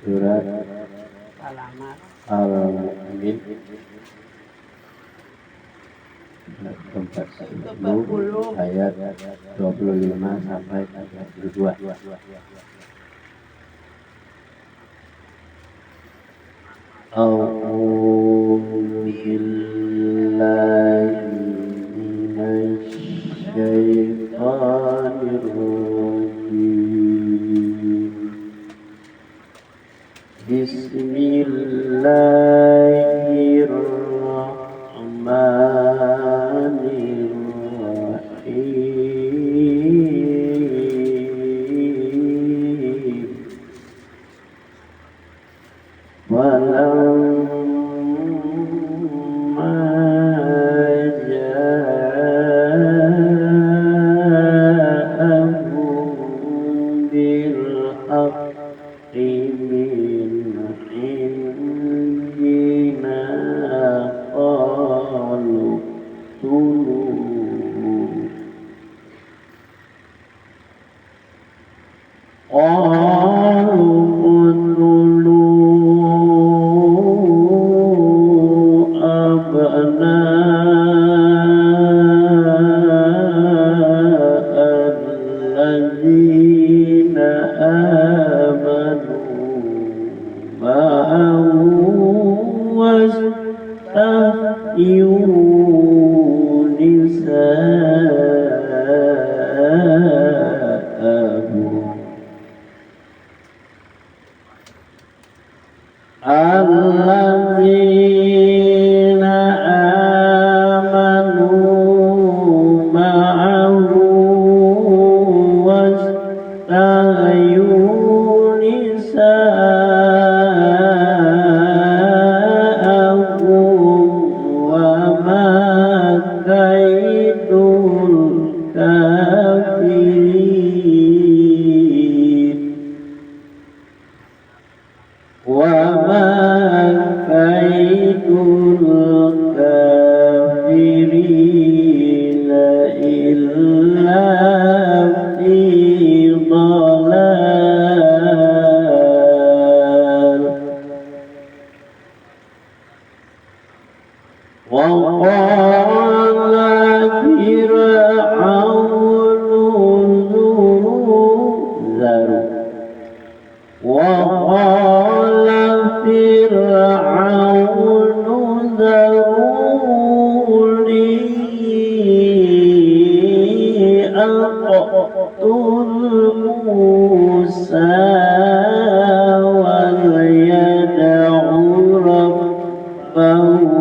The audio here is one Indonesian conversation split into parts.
surat Al-Amin tempat 10 ayat 25 sampai 32. A'udzu billahi minasy syaithanir rajim. Bismillahirrahmanirrahim. Walamma ja'ahum bil haqqi min indina qalu alladzina amanu ma'ahu wastahyu nisa'ahum alladzina amanu ma'ahu wastahyu nisa'ahum wa ma kaidul kafirin wa ma kaidul kafirin illa fi dhalal. Wa qala fir'aunu zaru wa qala fir'aunu zaruni aqtul Musa wal yad'u rabbahu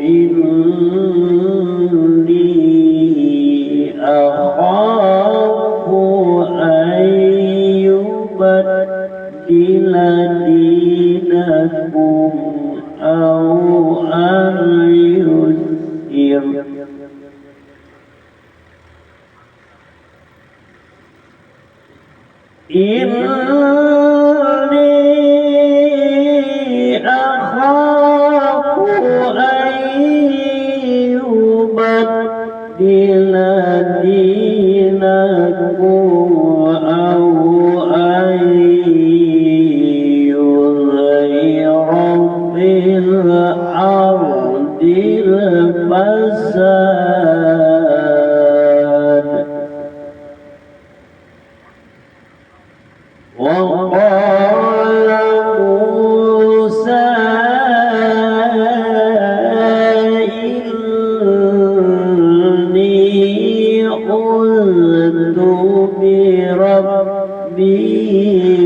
inni akhafu an yubaddila dinakum aw an yuzhir inni akhafu an yubaddila dinakum aw an yuzhira fil ardil fasad. Wa qala Musa inni udtu bi rabbi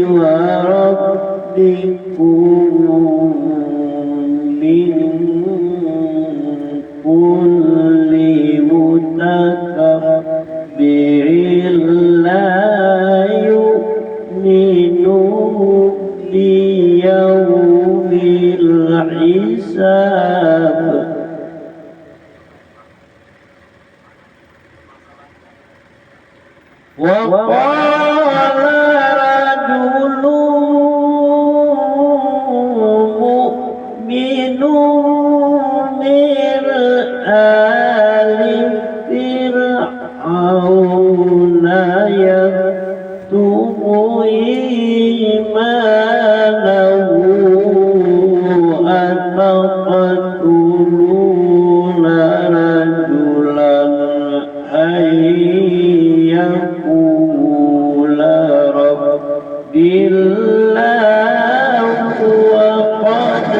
wa rabbikum min kulli mutakabbirin la yu'minu biyawmil hisab. Wa qala rajulun mu'minun min ali fir'auna yaktumu iman أن يقول ربي الله وقد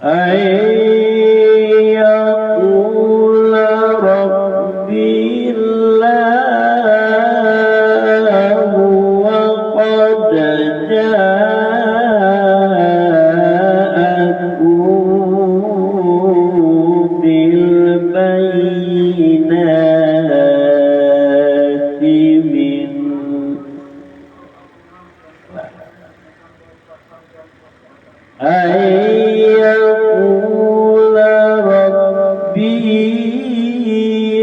أن يقول ربي الله وقد جاءكم بالبينات أن يقول ربي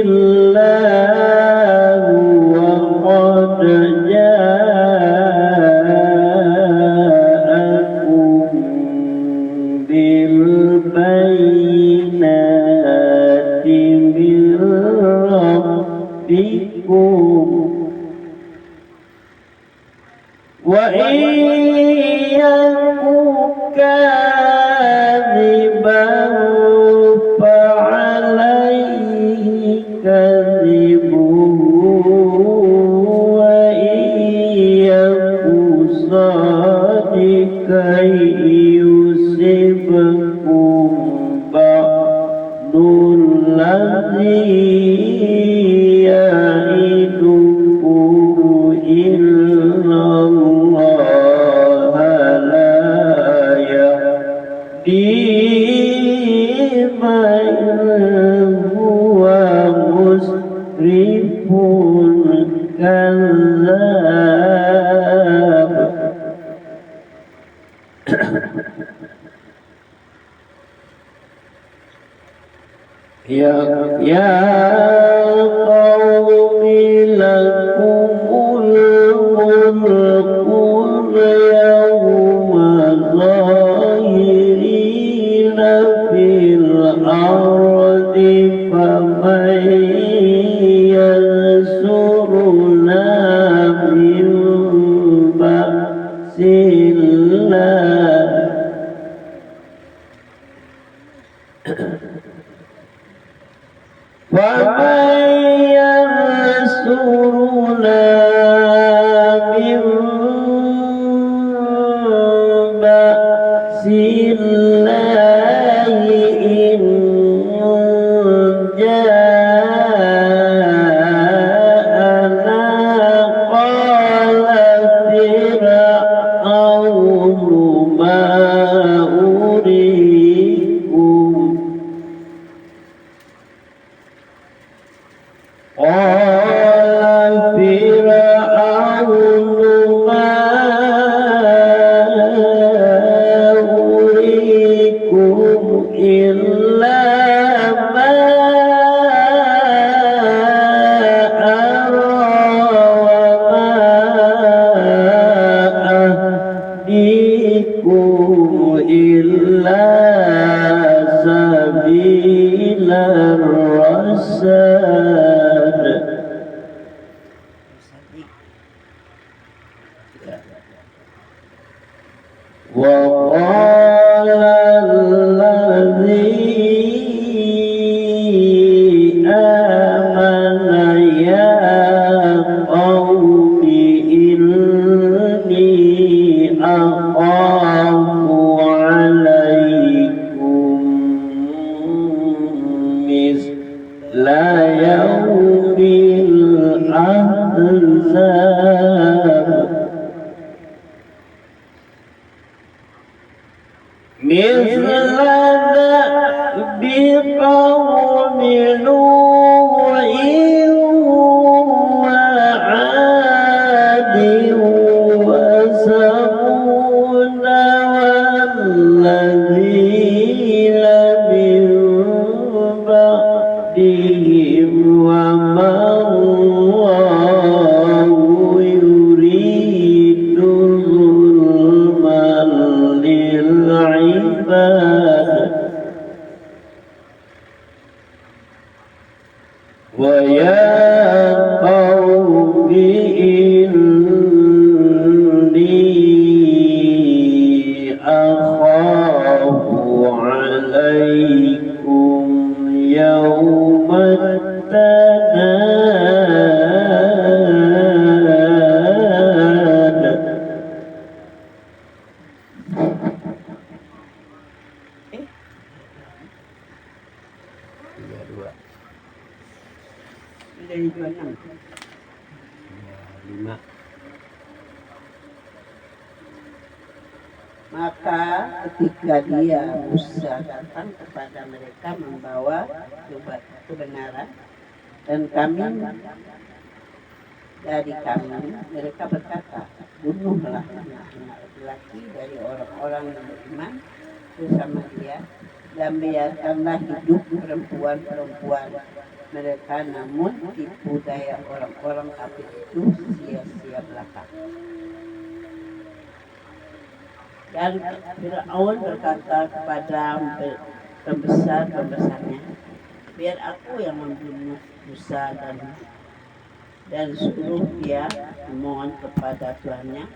الله وقد جاءكم بالبينات من ربكم وإن يكن كاذبا فعليه كذبه وإن يكن صادقا يصبكم بعض الذي يعدكم إن الله لا يهدي من هو مسرف كذاب. يا قوم لكم الملك اليوم ظاهرين في الأرض فمن ينصرنا من بأس الله ومن ينصرنا من بأس الله إن جاءنا قال فرعون ما أريكم قال فرعون ما أريكم إلا ما أرى وما أهديكم إلا سبيل الرشاد. وقال الذي آمن يا قوم إني أخاف عليكم مثل يوم الأحزاب مثل دأب قوم نوح وعاد وثمود 26. Maka ketika dia Musa datang kepada mereka membawa kebenaran, dan dari kami mereka berkata, bunuhlah anak-anak laki-laki dari orang-orang yang beriman bersama dia, dan biarkanlah hidup perempuan-perempuan mereka, namun tipu daya orang-orang kafir itu sia-sia belaka. Dan Fir'aun berkata kepada pembesar-pembesarnya, biar aku yang membunuh Musa dan suruh dia memohon kepada Tuhannya.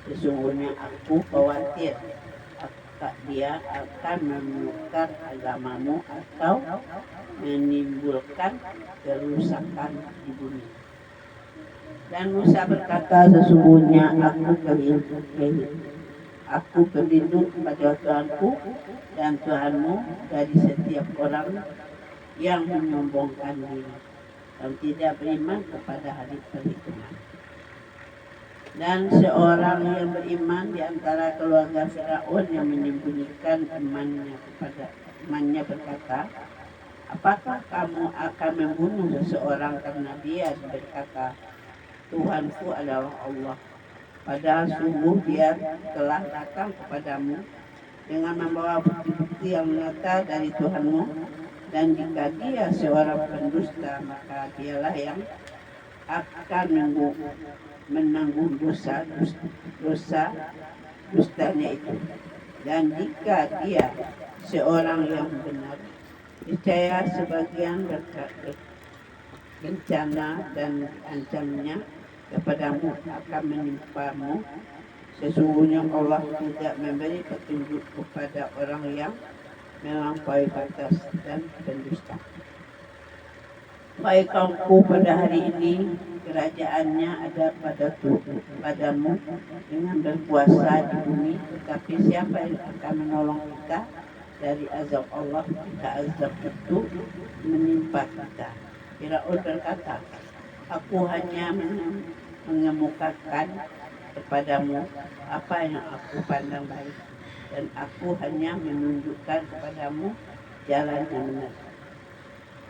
Sesungguhnya aku khawatir dia akan menukar agamamu atau menimbulkan kerusakan di bumi. Dan Musa berkata, sesungguhnya aku berlindung kepada Tuhanku dan Tuhanmu dari setiap orang yang menyombongkan diri dan tidak beriman kepada hari perhitungan. Dan seorang yang beriman di antara keluarga Firaun yang menyembunyikan imannya berkata, apakah kamu akan membunuh seseorang karena dia berkata, Tuhanku adalah Allah, padahal sungguh dia telah datang kepadamu dengan membawa bukti-bukti yang nyata dari Tuhanmu, dan jika dia seorang pendusta, maka dialah yang akan menanggung dosa dustanya itu. Dan jika dia seorang yang benar, percaya sebagian bencana dan ancamnya kepadamu akan menimpamu. Sesungguhnya Allah tidak memberi petunjuk kepada orang yang melampaui batas dan pendusta. Baik kaumku, pada hari ini kerajaannya ada padamu dengan berkuasa di bumi, tetapi siapa yang akan menolong kita dari azab Allah jika azab itu menimpa kita? Firaun berkata, aku hanya mengemukakan kepadamu apa yang aku pandang baik, dan aku hanya menunjukkan kepadamu jalan yang benar.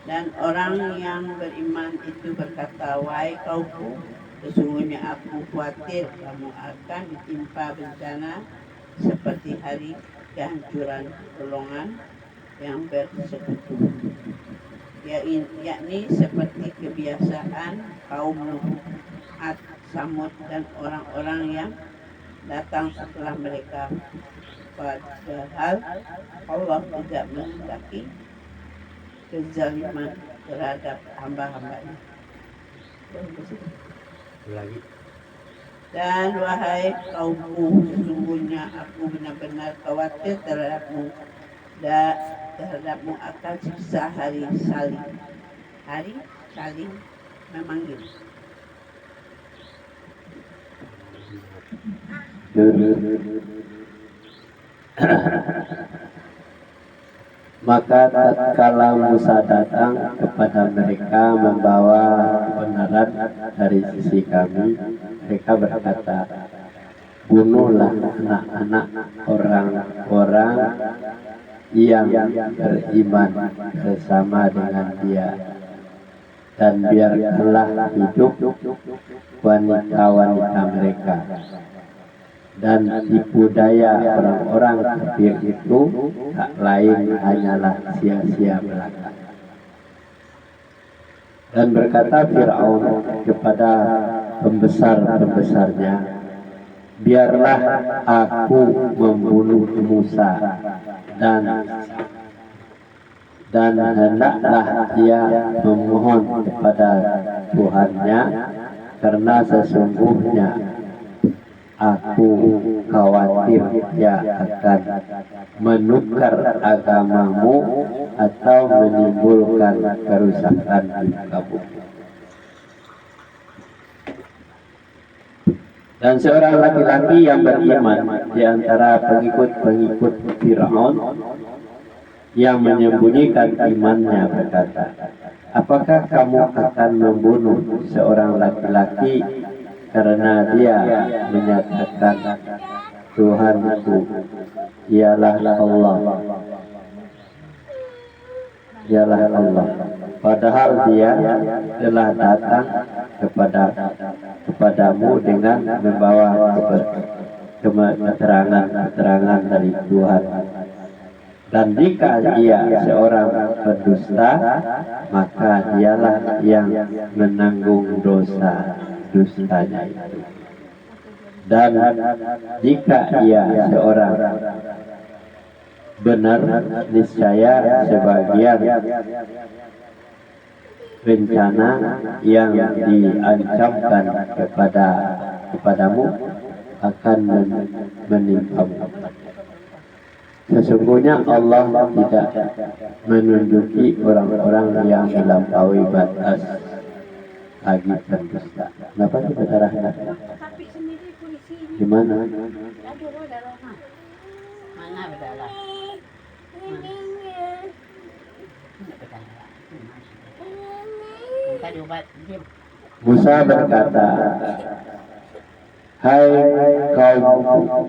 Dan orang yang beriman itu berkata, wahai kaumku, sesungguhnya aku khawatir kamu akan ditimpa bencana seperti hari kehancuran golongan yang bersekutu, yakni seperti kebiasaan kaum Nuh, Ad, Samud, dan orang-orang yang datang setelah mereka. Padahal Allah tidak menghendaki kezaliman terhadap hamba-hambanya. Dan wahai kaumku, sesungguhnya aku benar-benar khawatir terhadapmu akan siksa hari saling. Hari saling memanggil. Maka tatkala Musa datang kepada mereka membawa kebenaran dari sisi kami, mereka berkata, bunuhlah anak-anak orang-orang yang beriman bersama dengan dia, dan biarkanlah hidup wanita-wanita mereka. Dan tipu daya orang-orang kafir itu tak lain hanyalah sia-sia belaka. Dan berkata Fir'aun kepada pembesar-pembesarnya, biarlah aku membunuh Musa, dan hendaklah dia memohon kepada Tuhannya, karena sesungguhnya aku khawatir dia akan menukar agamamu atau menimbulkan kerusakan di kamu. Dan seorang laki-laki yang beriman di antara pengikut-pengikut Fir'aun yang menyembunyikan imannya berkata, apakah kamu akan membunuh seorang laki-laki karena dia menyatakan Tuhanku ialah Allah, ialah Allah, padahal dia telah datang kepadamu dengan membawa keterangan dari Tuhan. Dan jika ia seorang pendusta, maka dialah yang menanggung dosa dustanya itu. Dan jika ia seorang benar, niscaya sebagian rencana yang diancamkan kepadamu akan menimpamu. Sesungguhnya Allah tidak menunjuki orang-orang yang melampaui batas lagi pendusta. Kenapa kita darahnya? Di mana? Mana berdarah? Musa berkata, hai kaumku,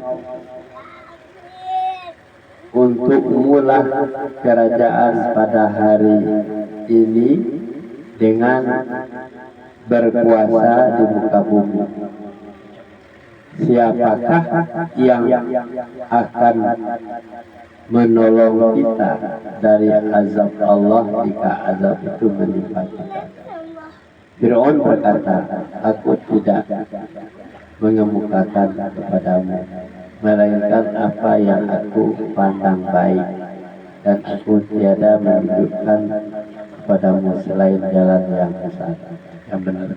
untukmulah kerajaan pada hari ini dengan berkuasa di muka bumi. Siapakah yang akan menolong kita dari azab Allah jika azab itu menimpa kita? Fir'aun berkata, aku tidak mengemukakan kepadamu melainkan apa yang aku pandang baik, dan aku tiada menunjukkan kepadamu selain jalan yang besar, yang benar.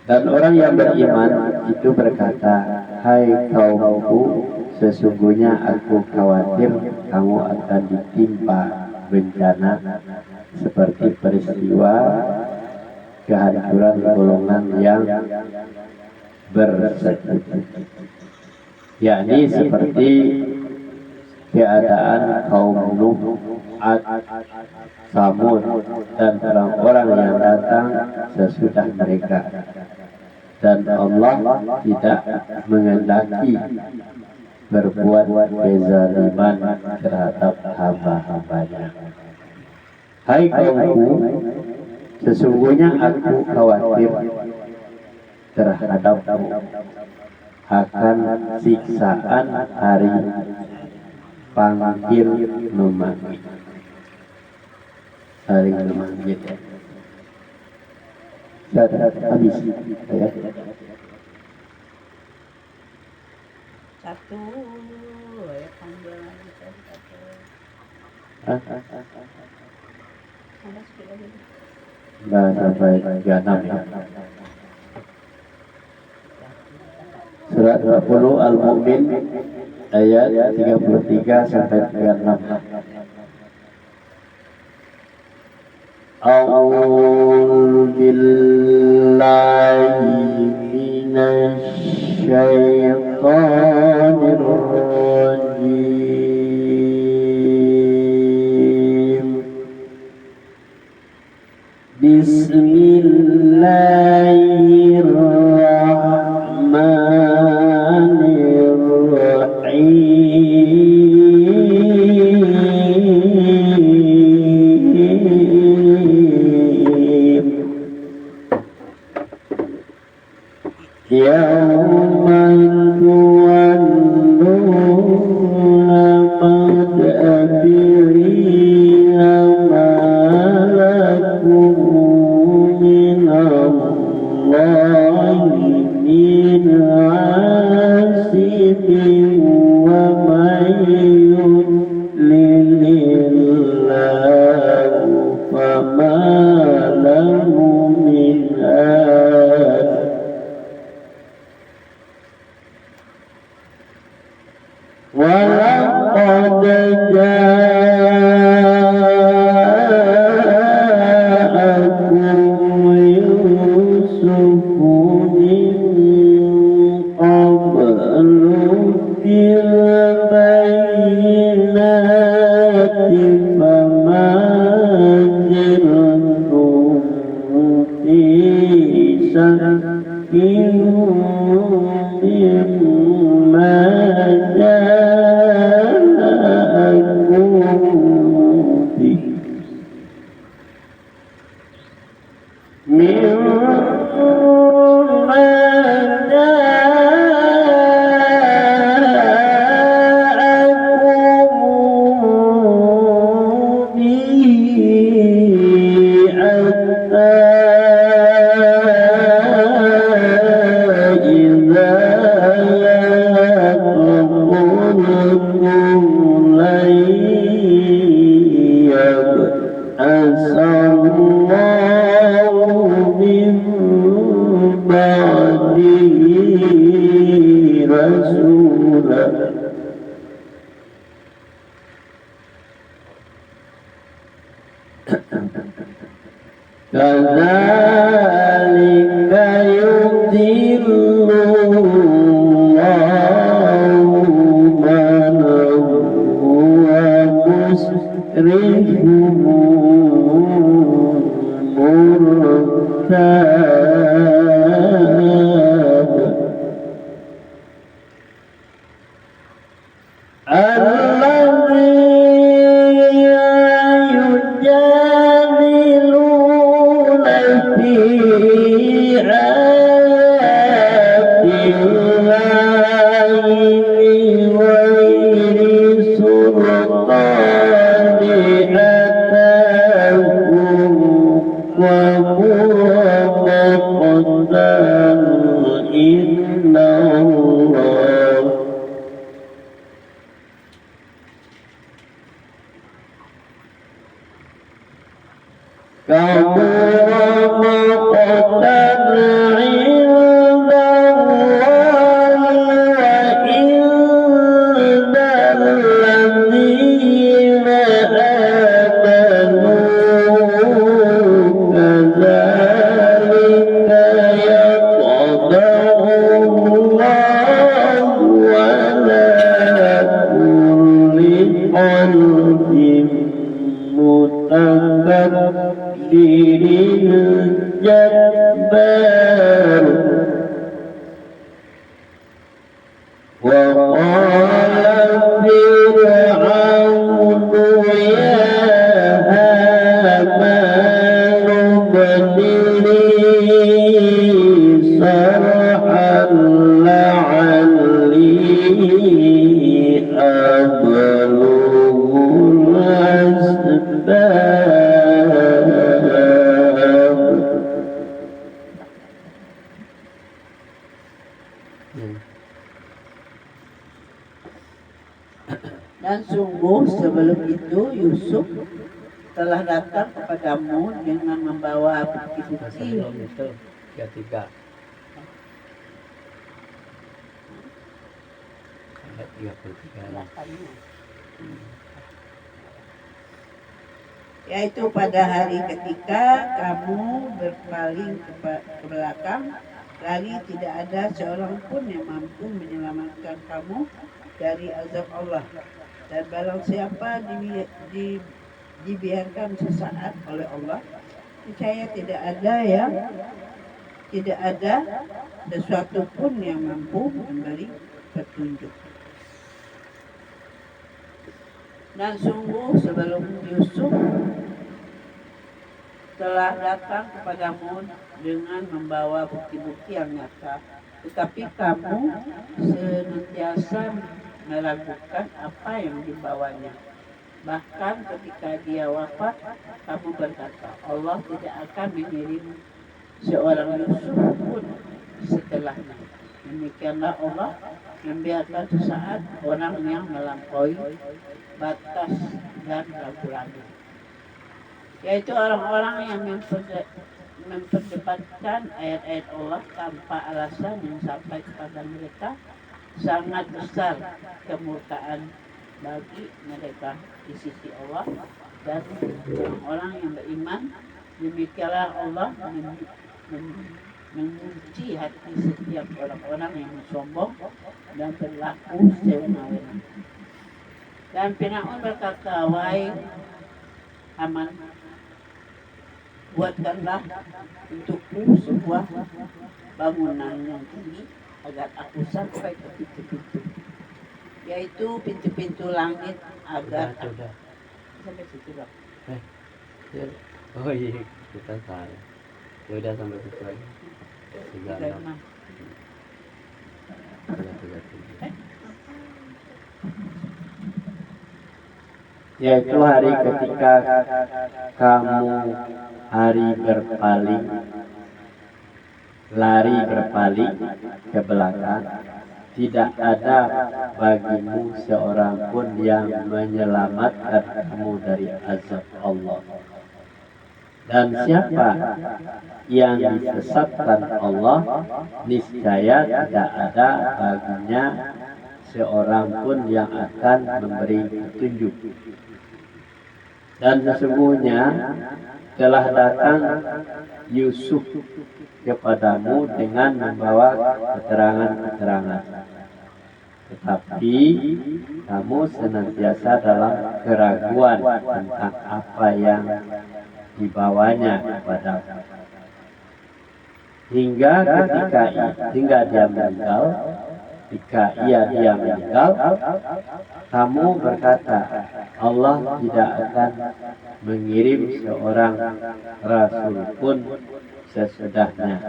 Dan orang yang beriman itu berkata, hai kaumku, sesungguhnya aku khawatir kamu akan ditimpa bencana seperti peristiwa kehancuran golongan yang bersekutu, yakni seperti keadaan kaum Nuh, Ad, Samud, dan orang-orang yang datang sesudah mereka. Dan Allah tidak mengendaki berbuat kezaliman terhadap hamba-hambanya. Hai kaumku, sesungguhnya aku khawatir terhadapmu akan siksaan hari panggil memanggil. Hari memanggil. Sudah habis ya. Satu, ya panggil lagi satu. Nggak sampai 36 ya. Surat 20 Al-Mu'min ayat 33 sampai 36. A'udzu billahi minasy syaithanir rajim. Bismillahirrahmanirrahim. Yawma tuwalluna mudbirina ma lakum min Allahi min asibin wa man yudlilillahu fama lahu min had. وَلَقَدْ جَاءَكُمْ يُوسُفُ مِنْ قَبْلُ بِالْبَيِّنَاتِ فَمَا رسولا كذلك يضل الله من هو مسرف مرتاب الذين يجادلون في آيات الله بغير سلطان أتاهم وهو مقتا إن الله كبر مقتا عند الله وعند الذين آمنوا كذلك يطبع الله على كل قلب متكبر جبار وقال فرعون يا هامان ابن لي صرحا لعلي أبلغ الأسباب. Dan sungguh sebelum itu Yusuf telah datang kepadamu dengan membawa bukti-bukti. Itu ketiga. Ayat 33. Yaitu pada hari ketika kamu berpaling ke belakang, lagi tidak ada seorang pun yang mampu menyelamatkan kamu dari azab Allah. Dan barang siapa dibiarkan sesaat oleh Allah, percaya tidak ada sesuatu pun yang mampu memberi petunjuk. Dan sungguh sebelum Yusuf telah datang kepadamu dengan membawa bukti-bukti yang nyata, tetapi kamu senantiasa meragukan apa yang dibawanya. Bahkan ketika dia wafat, kamu berkata, Allah tidak akan mengirim seorang Yusuf pun setelahnya. Demikianlah Allah membiarkan sesaat orang yang melampaui batas dan ragu-ragu, yaitu orang-orang yang memperdebatkan ayat-ayat Allah tanpa alasan yang sampai kepada mereka sangat besar kemurkaan bagi mereka di sisi Allah dan orang-orang yang beriman. Demikianlah Allah mengunci hati setiap orang-orang yang sombong dan berlaku sewenang-wenang. Dan Firaun berkata, wahai Haman, buatkanlah untukku sebuah bangunan yang tinggi agar aku sampai ke pintu-pintu, yaitu pintu-pintu langit agar Sudah. sampai situ lah. Oh iya, kita salah. Ya udah sampai situ aja. 36. Yaitu hari ketika kamu hari berpaling, lari berpaling ke belakang, tidak ada bagimu seorang pun yang menyelamatkan kamu dari azab Allah. Dan siapa yang disesatkan Allah, niscaya tidak ada baginya seorang pun yang akan memberi petunjuk. Dan sesungguhnya telah datang Yusuf kepadamu dengan membawa keterangan-keterangan, tetapi kamu senantiasa dalam keraguan tentang apa yang dibawanya kepadamu. Hingga ketika dia meninggal, kamu berkata, Allah tidak akan mengirim seorang rasul pun sesudahnya.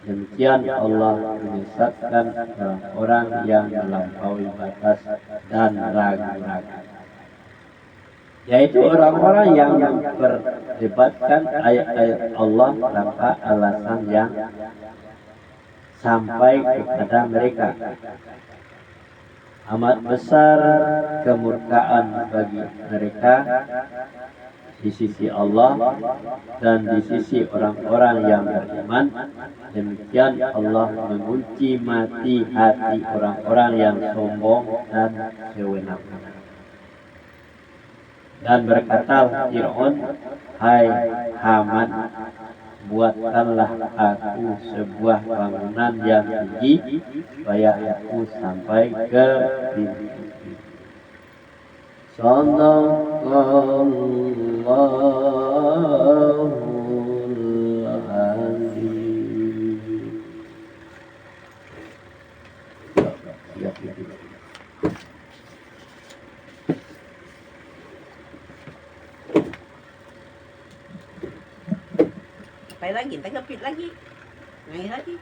Demikian Allah menyesatkan orang yang melampaui batas dan ragu-ragu, yaitu orang-orang yang memperdebatkan ayat-ayat Allah tanpa alasan yang sampai kepada mereka. Amat besar kemurkaan bagi mereka di sisi Allah dan di sisi orang-orang yang beriman. Demikian Allah mengunci mati hati orang-orang yang sombong dan sewenang-wenang. Dan berkata Fir'aun, hai Haman, buatkanlah aku sebuah bangunan yang tinggi supaya aku sampai ke pintu. Sadaqallahul azim. Sampai lagi, kita kepit lagi. Naik lagi.